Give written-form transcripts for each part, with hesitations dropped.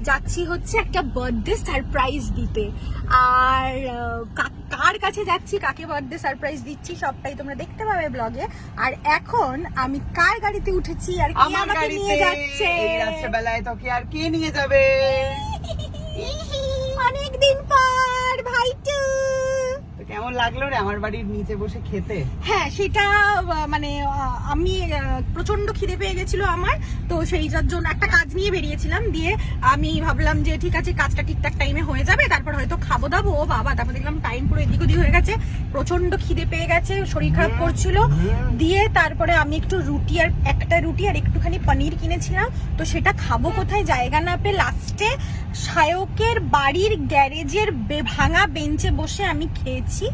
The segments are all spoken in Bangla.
যাচ্ছি হচ্ছে একটা বার্থডে সারপ্রাইজ দিতে। আর কার কাছে যাচ্ছি, কাকে বার্থডে সারপ্রাইজ দিচ্ছি সবটাই তোমরা দেখতে পাবে ব্লগে। আর এখন আমি কার গাড়িতে উঠেছি আর কে আমাকে নিয়ে যাচ্ছে? এই রাত্রেবেলায় তোকে আর কে নিয়ে যাবে? অনেকদিন পর ভাইটু। কেমন লাগলো রে আমার বাড়ির নিচে বসে খেতে? হ্যাঁ, সেটা মানে আমি প্রচন্ড খিদে পেয়ে গেছিল আমার, তো সেই জন্য একটা কাজ নিয়ে বেরিয়েছিলাম। দিয়ে আমি ভাবলাম যে ঠিক আছে, কাজটা ঠিকঠাক টাইমে হয়ে যাবে, তারপর হয়তো খাবো দাবো। ও বাবা, তারপর দেখলাম টাইম পুরো এদিক ওদিক হয়ে গেছে, প্রচন্ড খিদে পেয়ে গেছে, শরীর খারাপ করছিল। দিয়ে তারপরে আমি একটু একটা রুটি আর একটুখানি পনির কিনেছিলাম। তো সেটা খাবো কোথায়, জায়গা না পেয়ে লাস্টে সায়কের বাড়ির গ্যারেজের ভাঙা বেঞ্চে বসে আমি খেয়েছি।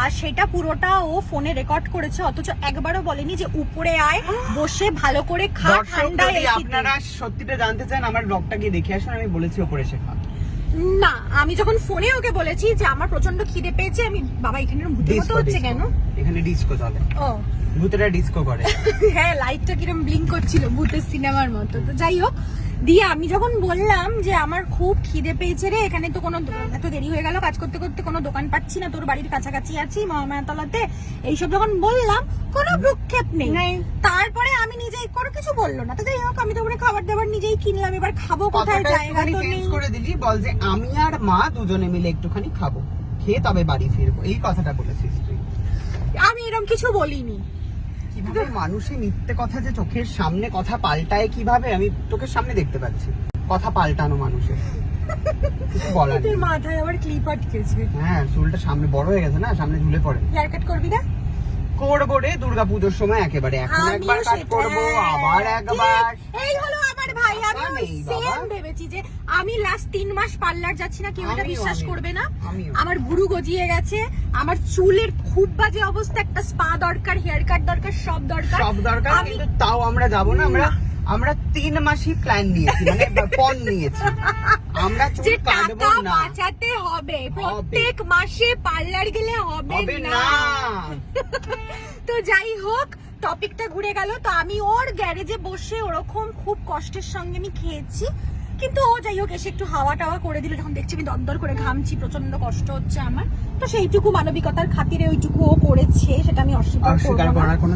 আর সেটা পুরোটা ও ফোনে রেকর্ড করেছে, অথচ একবারও বলেনি যে উপরে আয়, বসে ভালো করে খা, ঠান্ডা এসিতে। আপনারা সত্যিটা জানতে চান, আমার ব্লগটা গিয়ে দেখে আসুন, আমি বলেছি উপরে এসে খা। না, আমি যখন ফোনে ওকে বলেছি যে আমার প্রচন্ড খিদে পেয়েছে, আমি বাবা এখানে ভূতের মতো হচ্ছে কেন? এখানে ডিস্কো চলে। ও, ভূতেরা ডিস্কো করে। হ্যাঁ, লাইটটা কিরম ব্লিঙ্ক করছিল ভূতের সিনেমার মতো। তো যাই হোক, দিয়ে আমি যখন বললাম যে আমার খুব খিদে পেয়েছে রে, এখানে তো কোনো এত দেরি হয়ে গেল কাজ করতে করতে, কোনো দোকান পাচ্ছি না, তোর বাড়ির কাছাকাছি আছি মহামায়াতলাতে, এইসব যখন বললাম কোনো ভ্রুক্ষেপ নেই। তারপরে আমি নিজেই কোনো কিছু বললো না। তো যাই হোক, আমি তো ওখানে খাবার দাবার নিজেই কিনলাম, এবার খাবো কোথায়, জায়গা তো নেই। করে দিলি, বল যে আমি আর মা দুজনে মিলে একটুখানি খাবো, খেয়ে তবে বাড়ি ফিরবো, এই কথাটা বলেছিস তুই। আমি এরকম কিছু বলিনি। কিভাবে মানুষের মিথ্যে কথা যে চোখের সামনে কথা পাল্টায়, কিভাবে আমি চোখের সামনে দেখতে পাচ্ছি কথা পাল্টানো মানুষের। কিছু বলার নেই। মাথায় আবার ক্লিপ আটকেছে। হ্যাঁ, চুলটা সামনে বড় হয়ে গেছে না, সামনে ঝুলে পড়ে। হেয়ার কাট করবি না? করবো রে, দুর্গাপুজোর সময় একেবারে। এখন একবার কাট করবো, আবার একবার। এই হলো আমার ভাই। আমি সেম ভেবেছি যে আমি লাস্ট 3 মাস পার্লার যাচ্ছি না, কেউ এটা বিশ্বাস করবে না। আমার ভুরু গজিয়ে গেছে, আমার চুলের খুব বাজে অবস্থা, একটা স্পা দরকার, হেয়ার কাট দরকার, সব দরকার। কিন্তু তাও আমরা যাবো না। আমরা 3 মাসই প্ল্যান নিয়েছি, মানে পণ নিয়েছি। আমরা চুল কাটবো না, বাঁচাতে হবে। প্রত্যেক মাসে পার্লার গেলে হবে না। তো যাই হোক, টপিকটা ঘুরে গেল। তো আমি ওর গ্যারেজে বসে ওরকম খুব কষ্টের সঙ্গে আমি খেয়েছি, কিন্তু ও যাই হোক এসে একটু হাওয়া টাওয়া করে দিল। যখন দেখছি আমি দরদর করে ঘামছি, প্রচন্ড কষ্ট হচ্ছে আমার, তো সেইটুকু মানবিকতার খাতিরে ওইটুকু ও করেছে, সেটা আমি অস্বীকার করার কোনো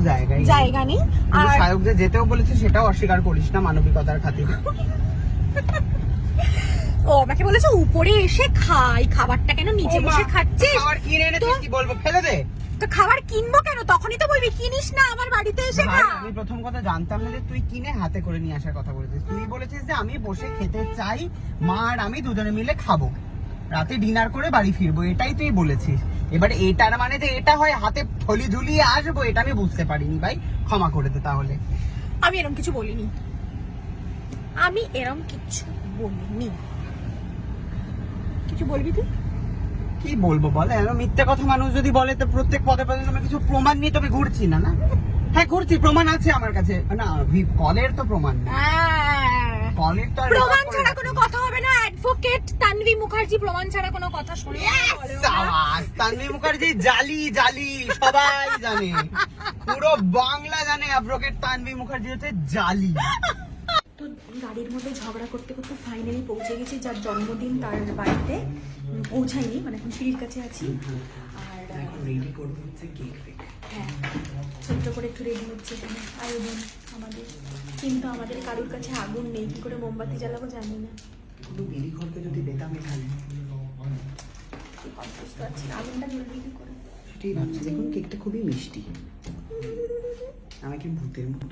জায়গা নেই। আর সায়ক যে যেতেও বলেছে সেটাও অস্বীকার করিস না মানবিকতার খাতিরে। ও আমাকে বলেছে উপরে এসে খাই, খাবারটা কেন নিচে বসে খাচ্ছিস? খাবার কিনে এনেছিস, কি বলবো, ফেলে দে। তো খাবার কিনবো কেন? তখনই তো বলবি কিনিস না, আমার বাড়িতে এসে খা। আমি প্রথম কথা জানতাম না যে তুই কিনে হাতে করে নিয়ে আসার কথা বলেছিস। তুই বলেছিস যে আমি বসে খেতে চাই, মা আর আমি দুজনে মিলে খাবো, রাতে ডিনার করে বাড়ি ফিরবো, এটাই তুই বলেছিস। এবার এটার মানে যে এটা হয় হাতে থলি ঝুলিয়ে আসবো, এটা আমি বুঝতে পারিনি ভাই, ক্ষমা করে দে তাহলে। আমি এরকম কিছু বলিনি, কিছু বলবি তুই? কি বলবো বলে, মিথ্যে কথা মানুষ যদি বলে তো প্রত্যেক পদে পদে তোমার কিছু প্রমাণ নিয়ে তবে ঘুরছি না। না হ্যাঁ ঘুরছি, প্রমাণ আছে আমার কাছে। না, কলের তো প্রমাণ নেই, কলের তো প্রমাণ ছাড়া কোনো কথা হবে না। অ্যাডভোকেট তানভি মুখার্জি প্রমাণ ছাড়া কোনো কথা শুনে না। তানভি মুখার্জি জালি সবাই জানে, পুরো বাংলা জানে অ্যাডভোকেট তানভি মুখার্জি হচ্ছে জালি। তো গাড়ির মধ্যে ঝগড়া করতে করতে ফাইনালি পৌঁছে গেছি যার জন্মদিন, তার বাড়িতে পৌঁছাইনি, মানে এখন সিঁড়ির কাছে আছি। আর রেডি করবো হচ্ছে কেক ফেক। হ্যাঁ, ছোট্ট করে একটু রেডি হচ্ছে এখানে আয়োজন আমাদের, কিন্তু আমাদের কারোর কাছে আগুন নেই, কি করে মোমবাতি জ্বালাবো জানি না। কোনো বিড়ি ঘরকে যদি পেতাম এখানে, বুঝতে পারছি আগুনটা জ্বলবে কি করে। সেটাই ভাবছি। দেখুন কেকটা খুবই মিষ্টি, আমাকে ভূতের মতো